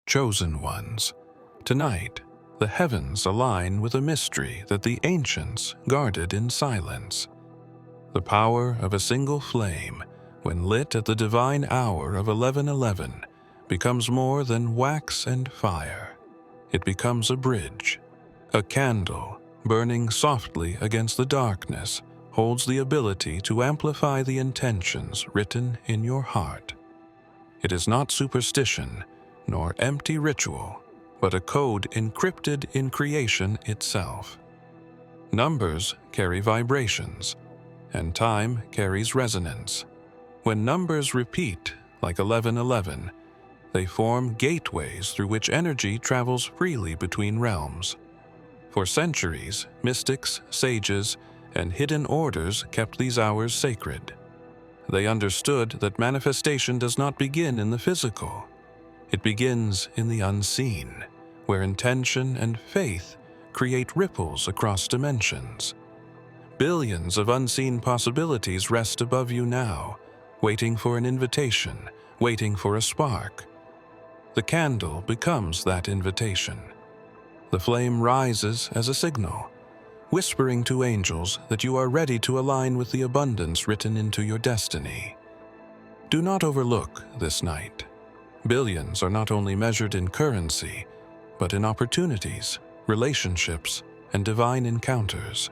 chosen ones. Tonight, the heavens align with a mystery that the ancients guarded in silence. The power of a single flame, when lit at the divine hour of 11:11, becomes more than wax and fire. It becomes a bridge. A candle, burning softly against the darkness, holds the ability to amplify the intentions written in your heart. It is not superstition, nor empty ritual, but a code encrypted in creation itself. Numbers carry vibrations, and time carries resonance. When numbers repeat, like 11:11, they form gateways through which energy travels freely between realms. For centuries, mystics, sages, and hidden orders kept these hours sacred. They understood that manifestation does not begin in the physical. It begins in the unseen, where intention and faith create ripples across dimensions. Billions of unseen possibilities rest above you now, waiting for an invitation, waiting for a spark. The candle becomes that invitation. The flame rises as a signal, whispering to angels that you are ready to align with the abundance written into your destiny. Do not overlook this night. Billions are not only measured in currency, but in opportunities, relationships, and divine encounters.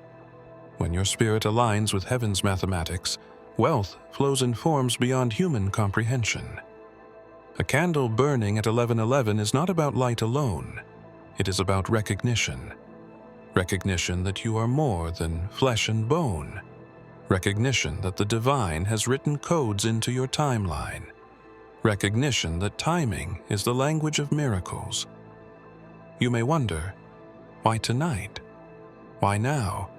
When your spirit aligns with heaven's mathematics, wealth flows in forms beyond human comprehension. A candle burning at 11:11 is not about light alone. It is about recognition. Recognition that you are more than flesh and bone. Recognition that the divine has written codes into your timeline. Recognition that timing is the language of miracles. You may wonder, why tonight? Why now?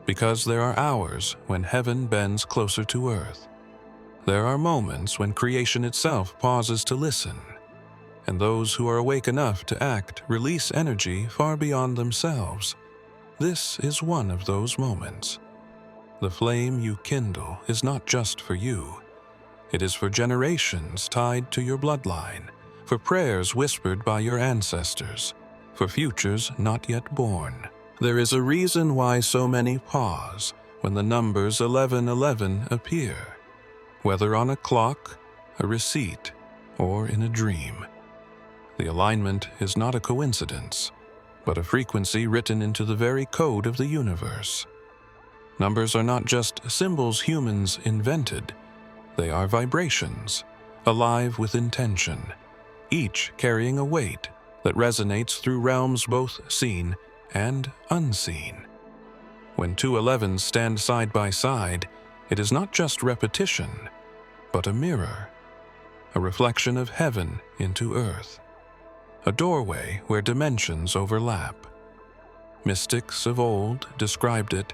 Because there are hours when heaven bends closer to earth. There are moments when creation itself pauses to listen, and those who are awake enough to act release energy far beyond themselves. This is one of those moments. The flame you kindle is not just for you. It is for generations tied to your bloodline, for prayers whispered by your ancestors, for futures not yet born. There is a reason why so many pause when the numbers 11:11 appear, whether on a clock, a receipt, or in a dream. The alignment is not a coincidence, but a frequency written into the very code of the universe. Numbers are not just symbols humans invented. They are vibrations, alive with intention, each carrying a weight that resonates through realms both seen and unseen. When two 11s stand side by side, it is not just repetition, but a mirror, a reflection of heaven into earth, a doorway where dimensions overlap. Mystics of old described it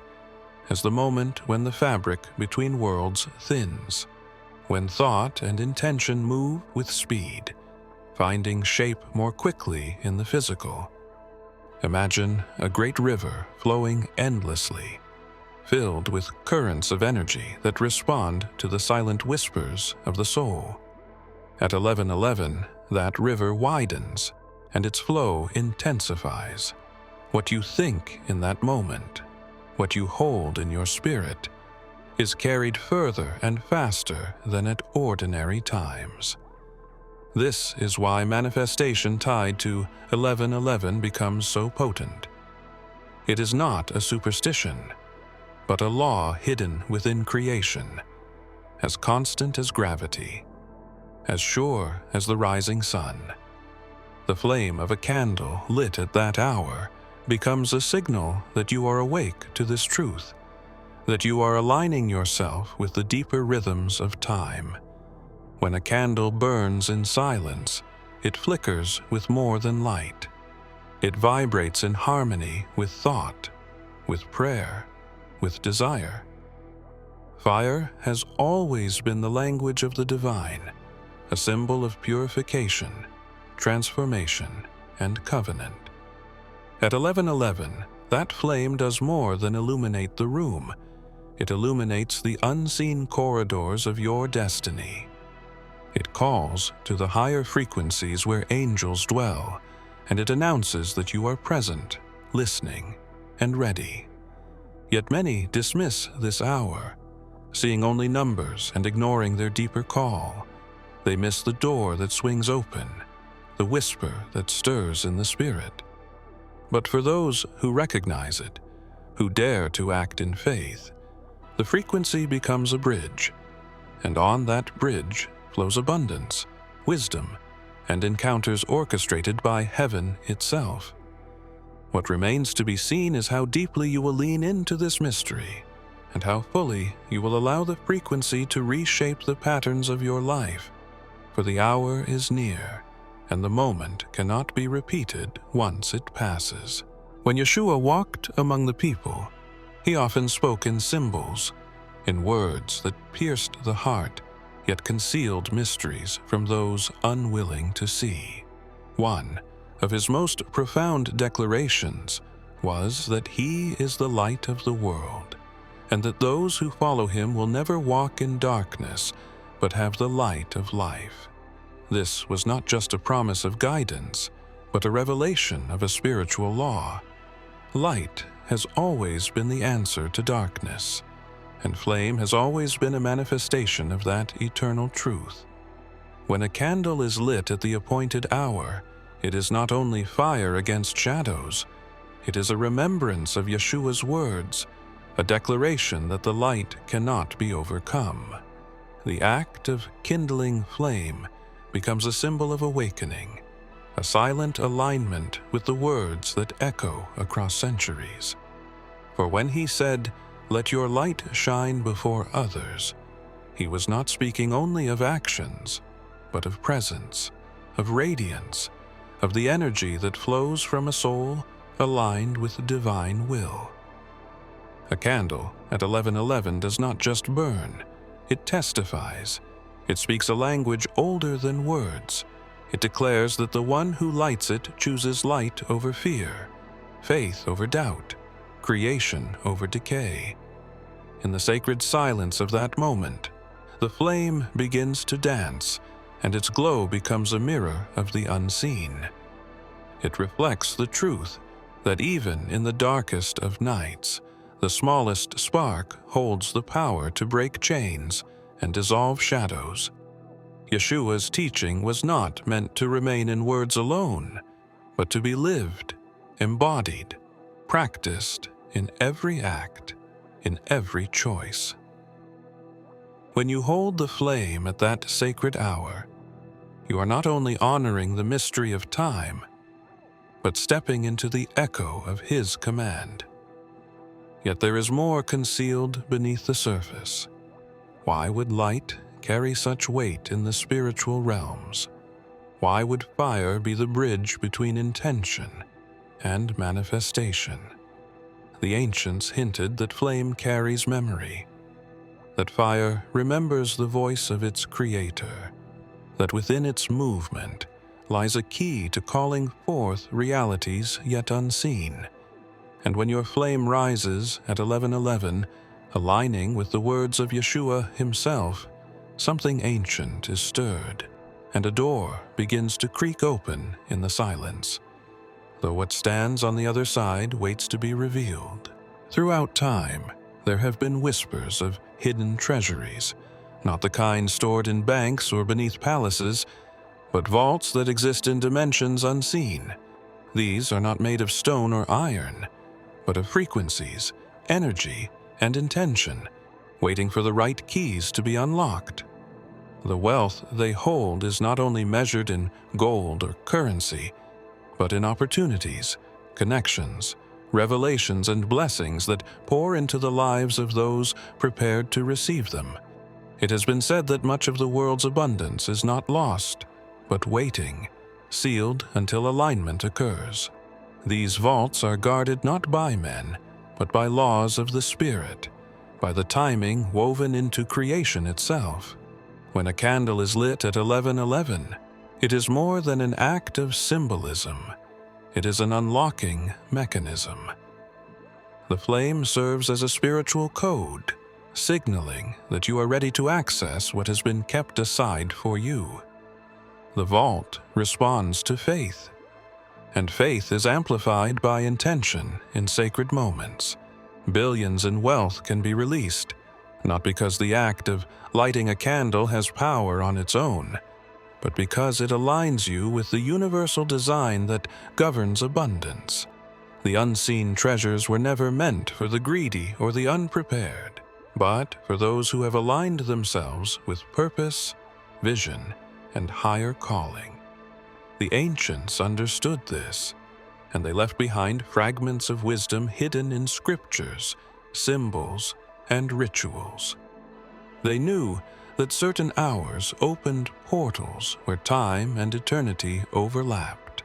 as the moment when the fabric between worlds thins, when thought and intention move with speed, finding shape more quickly in the physical. Imagine a great river flowing endlessly, filled with currents of energy that respond to the silent whispers of the soul. At 11:11, that river widens, and its flow intensifies. What you think in that moment, what you hold in your spirit, is carried further and faster than at ordinary times. This is why manifestation tied to 11:11 becomes so potent. It is not a superstition, but a law hidden within creation, as constant as gravity, as sure as the rising sun. The flame of a candle lit at that hour becomes a signal that you are awake to this truth, that you are aligning yourself with the deeper rhythms of time. When a candle burns in silence, it flickers with more than light. It vibrates in harmony with thought, with prayer, with desire. Fire has always been the language of the divine, a symbol of purification, transformation, and covenant. At 11:11, that flame does more than illuminate the room. It illuminates the unseen corridors of your destiny. It calls to the higher frequencies where angels dwell, and it announces that you are present, listening, and ready. Yet many dismiss this hour, seeing only numbers and ignoring their deeper call. They miss the door that swings open, the whisper that stirs in the spirit. But for those who recognize it, who dare to act in faith, the frequency becomes a bridge, and on that bridge flows abundance, wisdom, and encounters orchestrated by heaven itself. What remains to be seen is how deeply you will lean into this mystery, and how fully you will allow the frequency to reshape the patterns of your life. For the hour is near, and the moment cannot be repeated once it passes. When Yeshua walked among the people, he often spoke in symbols, in words that pierced the heart, yet concealed mysteries from those unwilling to see. One of his most profound declarations was that he is the light of the world, and that those who follow him will never walk in darkness, but have the light of life. This was not just a promise of guidance, but a revelation of a spiritual law. Light has always been the answer to darkness, and flame has always been a manifestation of that eternal truth. When a candle is lit at the appointed hour, it is not only fire against shadows, it is a remembrance of Yeshua's words, a declaration that the light cannot be overcome. The act of kindling flame becomes a symbol of awakening, a silent alignment with the words that echo across centuries. For when he said, "Let your light shine before others," he was not speaking only of actions, but of presence, of radiance, of the energy that flows from a soul aligned with divine will. A candle at 11:11 does not just burn, it testifies. It speaks a language older than words. It declares that the one who lights it chooses light over fear, faith over doubt, creation over decay. In the sacred silence of that moment, the flame begins to dance, and its glow becomes a mirror of the unseen. It reflects the truth that even in the darkest of nights, the smallest spark holds the power to break chains and dissolve shadows. Yeshua's teaching was not meant to remain in words alone, but to be lived, embodied, practiced in every act, in every choice. When you hold the flame at that sacred hour, you are not only honoring the mystery of time, but stepping into the echo of his command. Yet there is more concealed beneath the surface. Why would light carry such weight in the spiritual realms? Why would fire be the bridge between intention and manifestation? The ancients hinted that flame carries memory, that fire remembers the voice of its creator, that within its movement lies a key to calling forth realities yet unseen. And when your flame rises at 11:11, aligning with the words of Yeshua himself, something ancient is stirred, and a door begins to creak open in the silence, though what stands on the other side waits to be revealed. Throughout time, there have been whispers of hidden treasuries, not the kind stored in banks or beneath palaces, but vaults that exist in dimensions unseen. These are not made of stone or iron, but of frequencies, energy, and intention, waiting for the right keys to be unlocked. The wealth they hold is not only measured in gold or currency, but in opportunities, connections, revelations, and blessings that pour into the lives of those prepared to receive them. It has been said that much of the world's abundance is not lost, but waiting, sealed until alignment occurs. These vaults are guarded not by men, but by laws of the Spirit, by the timing woven into creation itself. When a candle is lit at 11:11, it is more than an act of symbolism. It is an unlocking mechanism. The flame serves as a spiritual code, signaling that you are ready to access what has been kept aside for you. The vault responds to faith, and faith is amplified by intention in sacred moments. Billions in wealth can be released, not because the act of lighting a candle has power on its own, but because it aligns you with the universal design that governs abundance. The unseen treasures were never meant for the greedy or the unprepared, but for those who have aligned themselves with purpose, vision, and higher calling. The ancients understood this, and they left behind fragments of wisdom hidden in scriptures, symbols, and rituals. They knew that certain hours opened portals where time and eternity overlapped,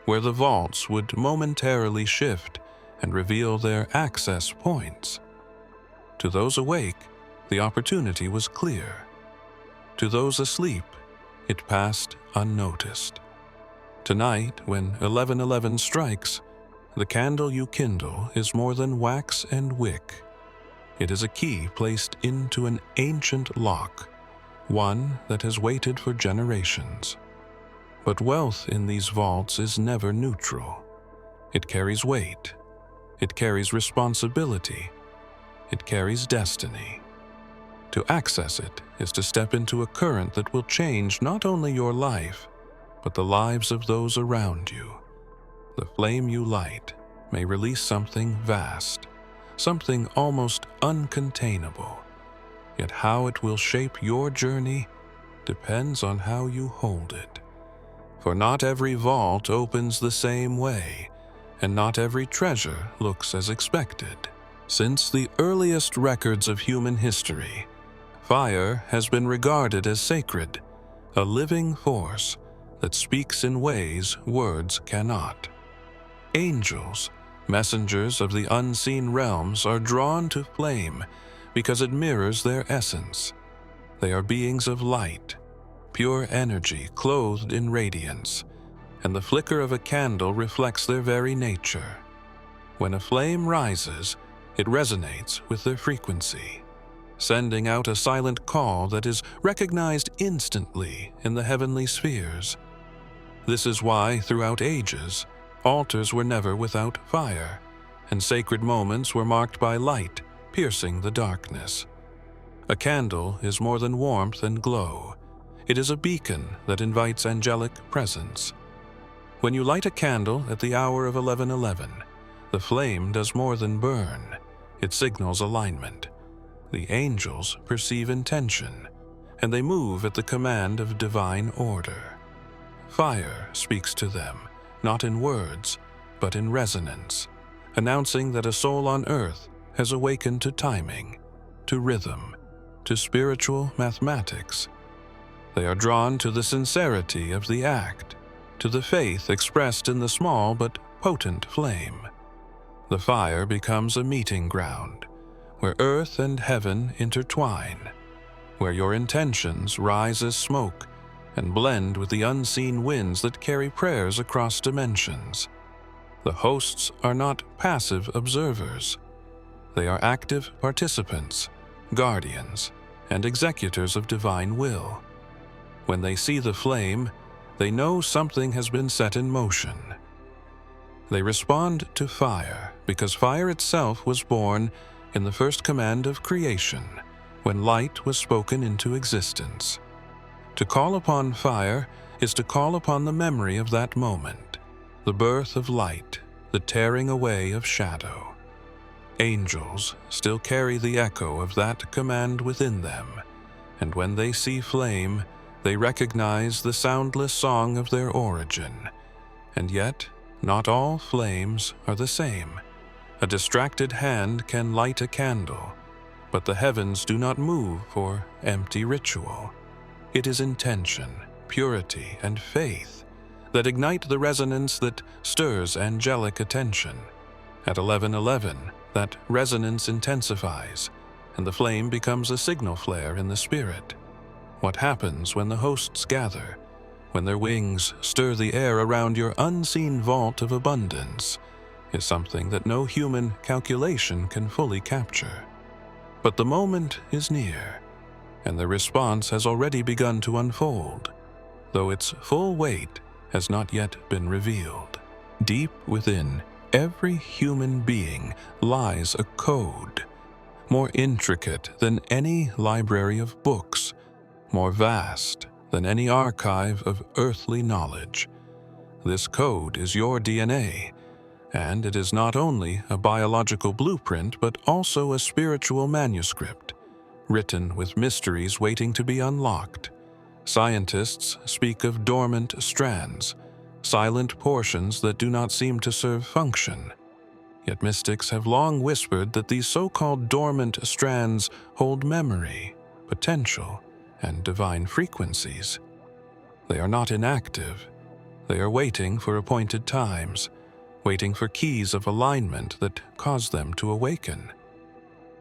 where the vaults would momentarily shift and reveal their access points. To those awake, the opportunity was clear. To those asleep, it passed unnoticed. Tonight, when 11:11 strikes, the candle you kindle is more than wax and wick. It is a key placed into an ancient lock, one that has waited for generations. But wealth in these vaults is never neutral. It carries weight. It carries responsibility. It carries destiny. To access it is to step into a current that will change not only your life, but the lives of those around you. The flame you light may release something vast, something almost uncontainable. Yet how it will shape your journey depends on how you hold it. For not every vault opens the same way, and not every treasure looks as expected. Since the earliest records of human history, fire has been regarded as sacred, a living force that speaks in ways words cannot. Angels, messengers of the unseen realms, are drawn to flame because it mirrors their essence. They are beings of light, pure energy clothed in radiance, and the flicker of a candle reflects their very nature. When a flame rises, it resonates with their frequency, sending out a silent call that is recognized instantly in the heavenly spheres. This is why, throughout ages, altars were never without fire, and sacred moments were marked by light piercing the darkness. A candle is more than warmth and glow. It is a beacon that invites angelic presence. When you light a candle at the hour of 11:11, the flame does more than burn. It signals alignment. The angels perceive intention, and they move at the command of divine order. Fire speaks to them, not in words, but in resonance, announcing that a soul on earth has awakened to timing, to rhythm, to spiritual mathematics. They are drawn to the sincerity of the act, to the faith expressed in the small but potent flame. The fire becomes a meeting ground, where earth and heaven intertwine, where your intentions rise as smoke and blend with the unseen winds that carry prayers across dimensions. The hosts are not passive observers. They are active participants, guardians, and executors of divine will. When they see the flame, they know something has been set in motion. They respond to fire because fire itself was born in the first command of creation, when light was spoken into existence. To call upon fire is to call upon the memory of that moment, the birth of light, the tearing away of shadow. Angels still carry the echo of that command within them, and when they see flame, they recognize the soundless song of their origin. And yet, not all flames are the same. A distracted hand can light a candle, but the heavens do not move for empty ritual. It is intention, purity, and faith that ignite the resonance that stirs angelic attention. At 11:11, that resonance intensifies, and the flame becomes a signal flare in the spirit. What happens when the hosts gather, when their wings stir the air around your unseen vault of abundance, is something that no human calculation can fully capture. But the moment is near, and the response has already begun to unfold, though its full weight has not yet been revealed. Deep within every human being lies a code, more intricate than any library of books, more vast than any archive of earthly knowledge. This code is your DNA, and it is not only a biological blueprint but also a spiritual manuscript, written with mysteries waiting to be unlocked. Scientists speak of dormant strands, silent portions that do not seem to serve function. Yet mystics have long whispered that these so-called dormant strands hold memory, potential, and divine frequencies. They are not inactive. They are waiting for appointed times, waiting for keys of alignment that cause them to awaken.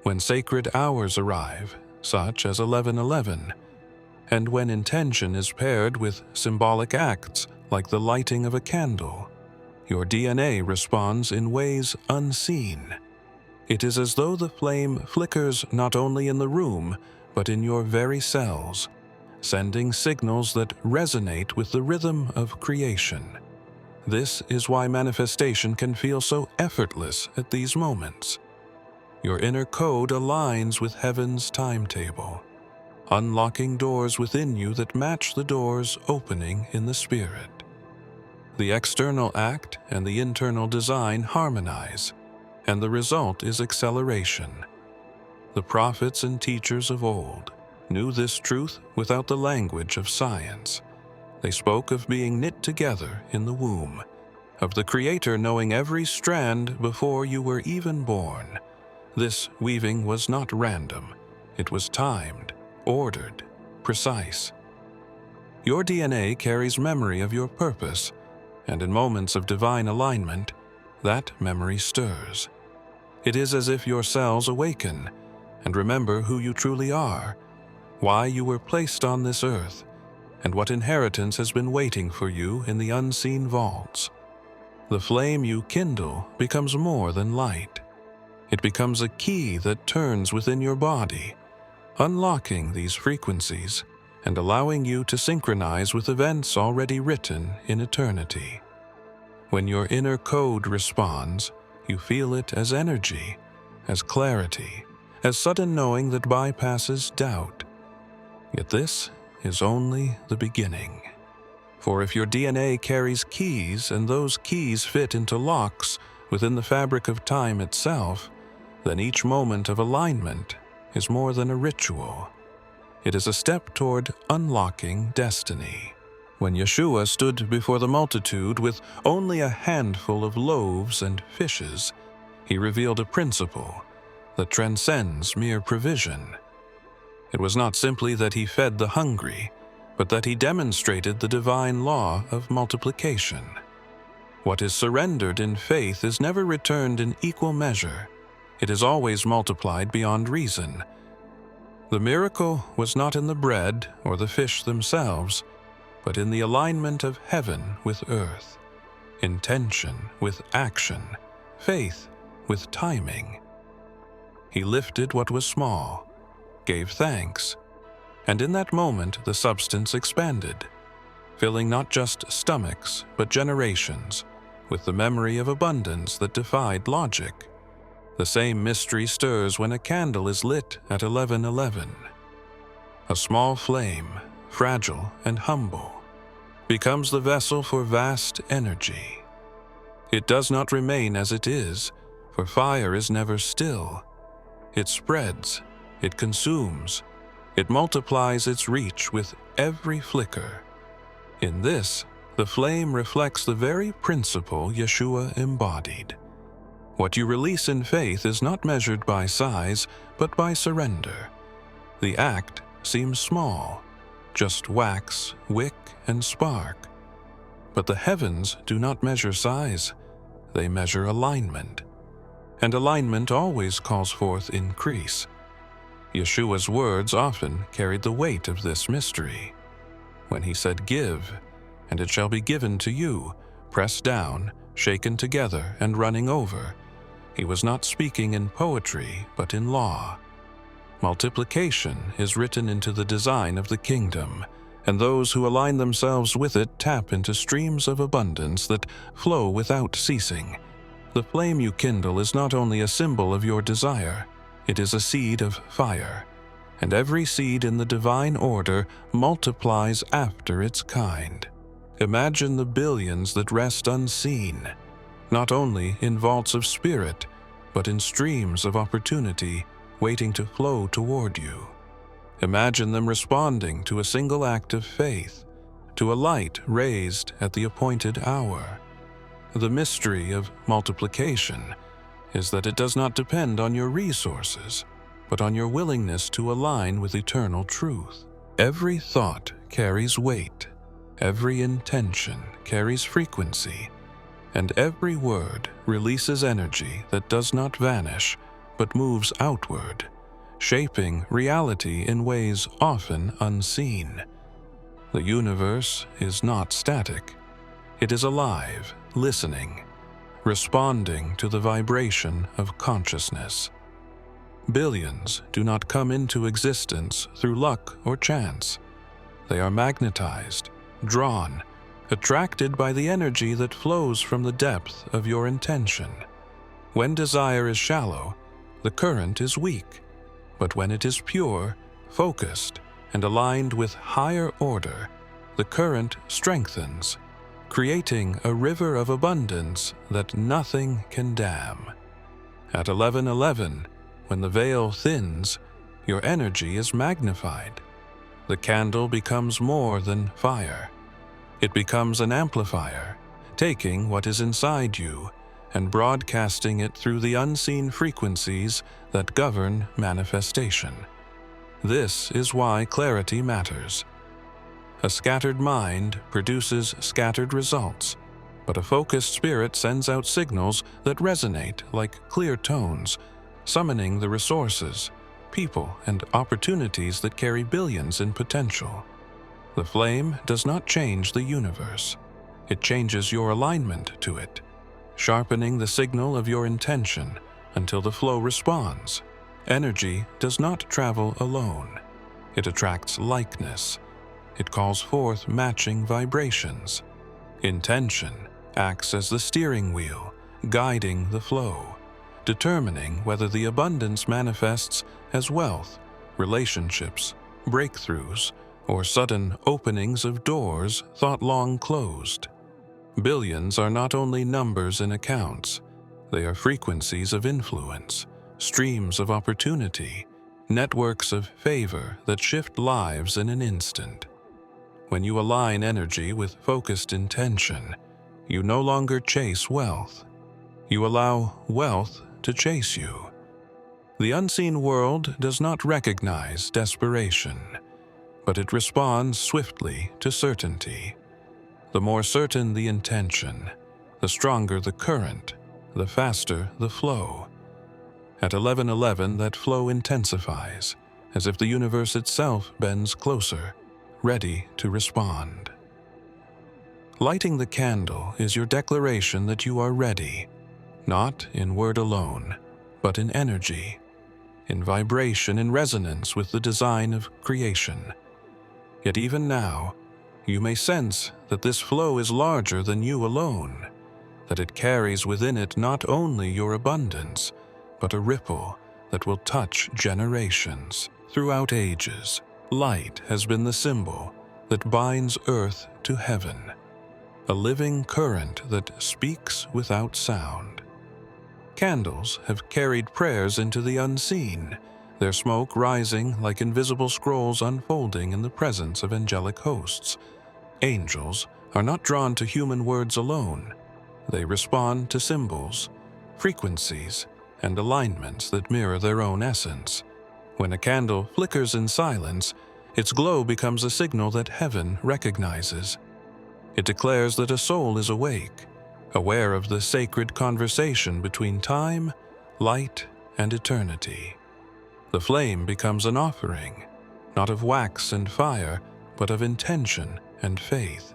When sacred hours arrive, such as 11:11, and when intention is paired with symbolic acts like the lighting of a candle, your DNA responds in ways unseen. It is as though the flame flickers not only in the room, but in your very cells, sending signals that resonate with the rhythm of creation. This is why manifestation can feel so effortless at these moments. Your inner code aligns with heaven's timetable, unlocking doors within you that match the doors opening in the spirit. The external act and the internal design harmonize, and the result is acceleration. The prophets and teachers of old knew this truth without the language of science. They spoke of being knit together in the womb, of the Creator knowing every strand before you were even born. This weaving was not random. It was timed, ordered, precise. Your DNA carries memory of your purpose, and in moments of divine alignment, that memory stirs. It is as if your cells awaken and remember who you truly are, why you were placed on this earth, and what inheritance has been waiting for you in the unseen vaults. The flame you kindle becomes more than light. It becomes a key that turns within your body, unlocking these frequencies and allowing you to synchronize with events already written in eternity. When your inner code responds, you feel it as energy, as clarity, as sudden knowing that bypasses doubt. Yet this is only the beginning. For if your DNA carries keys and those keys fit into locks within the fabric of time itself, then each moment of alignment is more than a ritual. It is a step toward unlocking destiny. When Yeshua stood before the multitude with only a handful of loaves and fishes, he revealed a principle that transcends mere provision. It was not simply that he fed the hungry, but that he demonstrated the divine law of multiplication. What is surrendered in faith is never returned in equal measure. It is always multiplied beyond reason. The miracle was not in the bread or the fish themselves, but in the alignment of heaven with earth, intention with action, faith with timing. He lifted what was small, gave thanks, and in that moment the substance expanded, filling not just stomachs but generations with the memory of abundance that defied logic. The same mystery stirs when a candle is lit at 11:11. A small flame, fragile and humble, becomes the vessel for vast energy. It does not remain as it is, for fire is never still. It spreads, it consumes, it multiplies its reach with every flicker. In this, the flame reflects the very principle Yeshua embodied. What you release in faith is not measured by size, but by surrender. The act seems small, just wax, wick, and spark. But the heavens do not measure size, they measure alignment. And alignment always calls forth increase. Yeshua's words often carried the weight of this mystery. When he said, "Give, and it shall be given to you, pressed down, shaken together, and running over," he was not speaking in poetry, but in law. Multiplication is written into the design of the kingdom, and those who align themselves with it tap into streams of abundance that flow without ceasing. The flame you kindle is not only a symbol of your desire, it is a seed of fire, and every seed in the divine order multiplies after its kind. Imagine the billions that rest unseen, not only in vaults of spirit, but in streams of opportunity waiting to flow toward you. Imagine them responding to a single act of faith, to a light raised at the appointed hour. The mystery of multiplication is that it does not depend on your resources, but on your willingness to align with eternal truth. Every thought carries weight, every intention carries frequency, and every word releases energy that does not vanish, but moves outward, shaping reality in ways often unseen. The universe is not static. It is alive, listening, responding to the vibration of consciousness. Billions do not come into existence through luck or chance. They are magnetized, drawn, attracted by the energy that flows from the depth of your intention. When desire is shallow, the current is weak, but when it is pure, focused, and aligned with higher order, the current strengthens, creating a river of abundance that nothing can dam. At 11:11, when the veil thins, your energy is magnified. The candle becomes more than fire. It becomes an amplifier, taking what is inside you and broadcasting it through the unseen frequencies that govern manifestation. This is why clarity matters. A scattered mind produces scattered results, but a focused spirit sends out signals that resonate like clear tones, summoning the resources, people, and opportunities that carry billions in potential. The flame does not change the universe. It changes your alignment to it, sharpening the signal of your intention until the flow responds. Energy does not travel alone. It attracts likeness. It calls forth matching vibrations. Intention acts as the steering wheel, guiding the flow, determining whether the abundance manifests as wealth, relationships, breakthroughs, or sudden openings of doors thought long closed. Billions are not only numbers in accounts, they are frequencies of influence, streams of opportunity, networks of favor that shift lives in an instant. When you align energy with focused intention, you no longer chase wealth. You allow wealth to chase you. The unseen world does not recognize desperation, but it responds swiftly to certainty. The more certain the intention, the stronger the current, the faster the flow. At 11:11, that flow intensifies, as if the universe itself bends closer, ready to respond. Lighting the candle is your declaration that you are ready, not in word alone, but in energy, in vibration, in resonance with the design of creation. Yet even now, you may sense that this flow is larger than you alone, that it carries within it not only your abundance, but a ripple that will touch generations. Throughout ages, light has been the symbol that binds earth to heaven, a living current that speaks without sound. Candles have carried prayers into the unseen, their smoke rising like invisible scrolls unfolding in the presence of angelic hosts. Angels are not drawn to human words alone. They respond to symbols, frequencies, and alignments that mirror their own essence. When a candle flickers in silence, its glow becomes a signal that heaven recognizes. It declares that a soul is awake, aware of the sacred conversation between time, light, and eternity. The flame becomes an offering, not of wax and fire, but of intention and faith.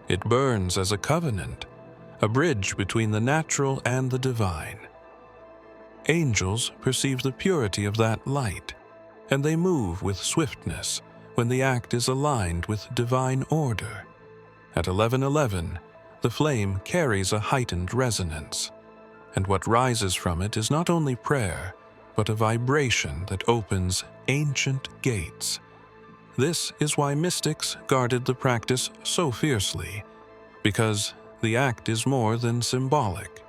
It burns as a covenant, a bridge between the natural and the divine. Angels perceive the purity of that light. and they move with swiftness when the act is aligned with divine order. At 11:11, the flame carries a heightened resonance, and what rises from it is not only prayer, but a vibration that opens ancient gates. This is why mystics guarded the practice so fiercely, because the act is more than symbolic.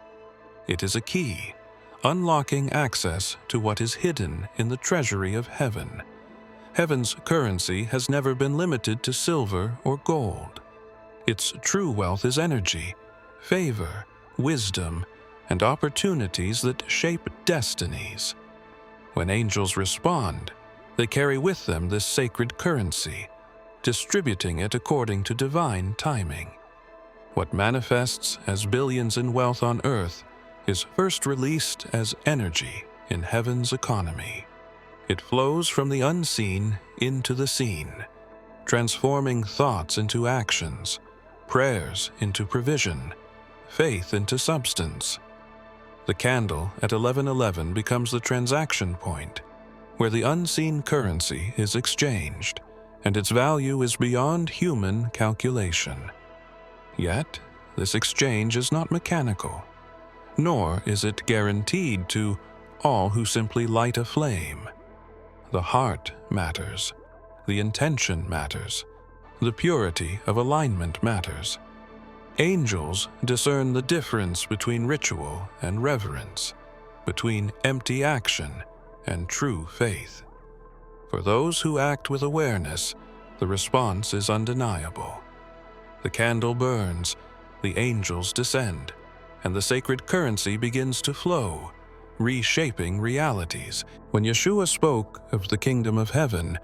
It is a key, unlocking access to what is hidden in the treasury of heaven. Heaven's currency has never been limited to silver or gold. Its true wealth is energy, favor, wisdom, and opportunities that shape destinies. When angels respond, they carry with them this sacred currency, distributing it according to divine timing. What manifests as billions in wealth on earth is first released as energy in heaven's economy. It flows from the unseen into the seen, transforming thoughts into actions, prayers into provision, faith into substance. The candle at 11:11 becomes the transaction point, where the unseen currency is exchanged, and its value is beyond human calculation. Yet, this exchange is not mechanical, nor is it guaranteed to all who simply light a flame. The heart matters, the intention matters, the purity of alignment matters. Angels discern the difference between ritual and reverence, between empty action and true faith. For those who act with awareness, the response is undeniable. The candle burns, the angels descend, and the sacred currency begins to flow, reshaping realities. When Yeshua spoke of the kingdom of heaven,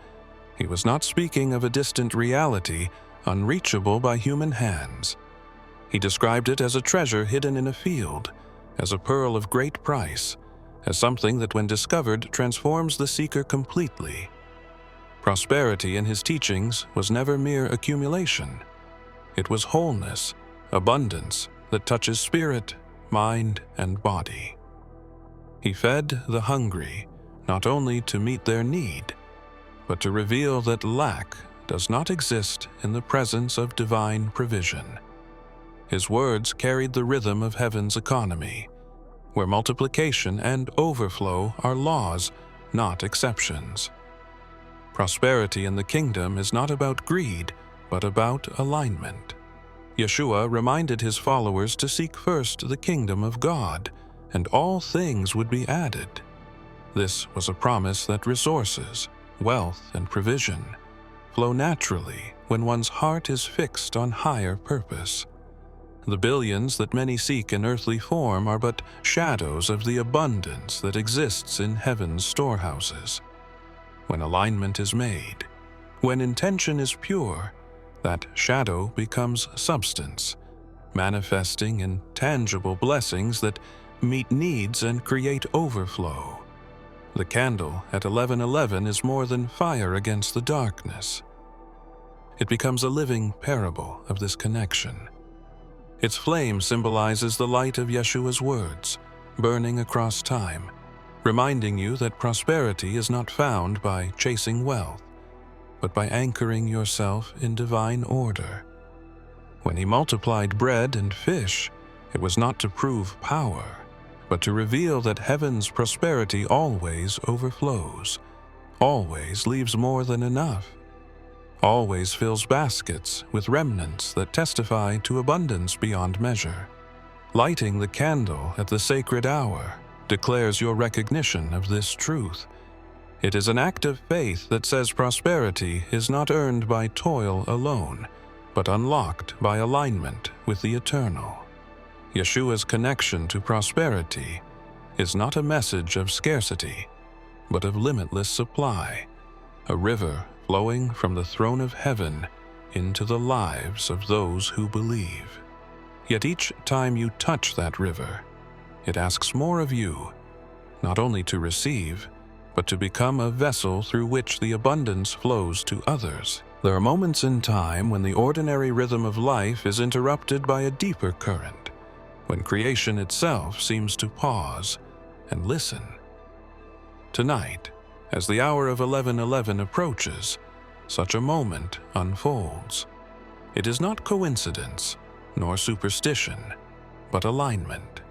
he was not speaking of a distant reality unreachable by human hands. He described it as a treasure hidden in a field, as a pearl of great price, as something that when discovered transforms the seeker completely. Prosperity in his teachings was never mere accumulation. It was wholeness, abundance that touches spirit, mind, and body. He fed the hungry, not only to meet their need, but to reveal that lack does not exist in the presence of divine provision. His words carried the rhythm of heaven's economy, where multiplication and overflow are laws, not exceptions. Prosperity in the kingdom is not about greed, but about alignment. Yeshua reminded his followers to seek first the kingdom of God, and all things would be added. This was a promise that resources, wealth, and provision flow naturally when one's heart is fixed on higher purpose. The billions that many seek in earthly form are but shadows of the abundance that exists in heaven's storehouses. When alignment is made, when intention is pure, that shadow becomes substance, manifesting in tangible blessings that meet needs and create overflow. The candle at 11:11 is more than fire against the darkness. It becomes a living parable of this connection. Its flame symbolizes the light of Yeshua's words, burning across time, reminding you that prosperity is not found by chasing wealth, but by anchoring yourself in divine order. When he multiplied bread and fish, it was not to prove power, but to reveal that heaven's prosperity always overflows, always leaves more than enough, always fills baskets with remnants that testify to abundance beyond measure. Lighting the candle at the sacred hour declares your recognition of this truth. It is an act of faith that says prosperity is not earned by toil alone, but unlocked by alignment with the eternal. Yeshua's connection to prosperity is not a message of scarcity, but of limitless supply, a river flowing from the throne of heaven into the lives of those who believe. Yet each time you touch that river, it asks more of you, not only to receive, but to become a vessel through which the abundance flows to others. There are moments in time when the ordinary rhythm of life is interrupted by a deeper current, when creation itself seems to pause and listen. Tonight, As the hour of 11:11 approaches, such a moment unfolds. It is not coincidence, nor superstition, but alignment.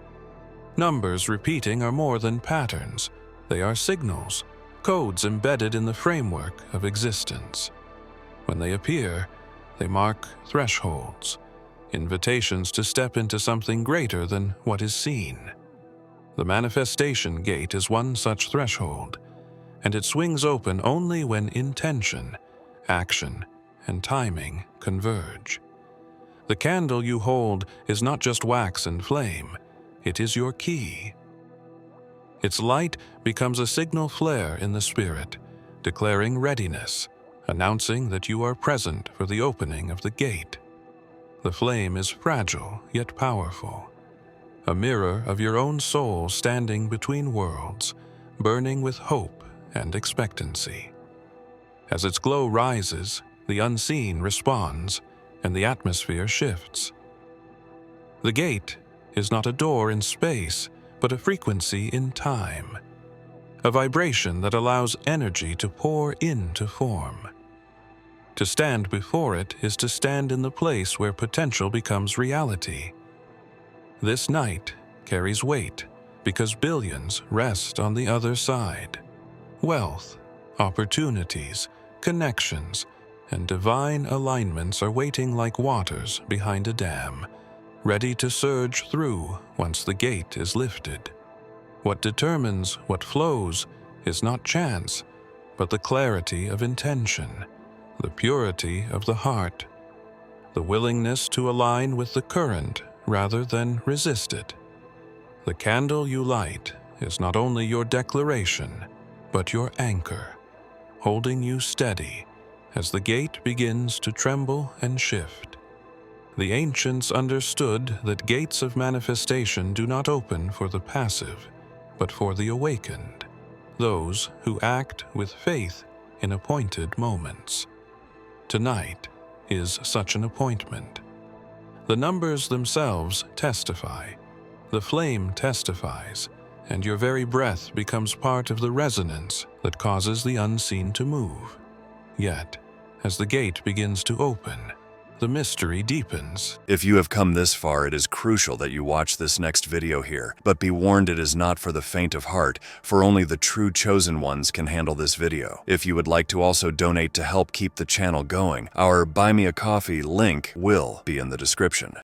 Numbers repeating are more than patterns. They are signals, codes embedded in the framework of existence. When they appear, they mark thresholds, invitations to step into something greater than what is seen. The manifestation gate is one such threshold, and it swings open only when intention, action, and timing converge. The candle you hold is not just wax and flame, it is your key. Its light becomes a signal flare in the spirit, declaring readiness, announcing that you are present for the opening of the gate. The flame is fragile yet powerful, a mirror of your own soul standing between worlds, burning with hope and expectancy. As its glow rises, the unseen responds, and the atmosphere shifts. The gate is not a door in space, but a frequency in time, a vibration that allows energy to pour into form. To stand before it is to stand in the place where potential becomes reality. This night carries weight because billions rest on the other side. Wealth, opportunities, connections, and divine alignments are waiting like waters behind a dam, ready to surge through once the gate is lifted. What determines what flows is not chance, but the clarity of intention, the purity of the heart, the willingness to align with the current rather than resist it. The candle you light is not only your declaration, but your anchor, holding you steady as the gate begins to tremble and shift. The ancients understood that gates of manifestation do not open for the passive, but for the awakened, those who act with faith in appointed moments. Tonight is such an appointment. The numbers themselves testify, the flame testifies, and your very breath becomes part of the resonance that causes the unseen to move. Yet, as the gate begins to open, the mystery deepens. If you have come this far, it is crucial that you watch this next video here. But be warned, it is not for the faint of heart, for only the true chosen ones can handle this video. If you would like to also donate to help keep the channel going, our Buy Me a Coffee link will be in the description.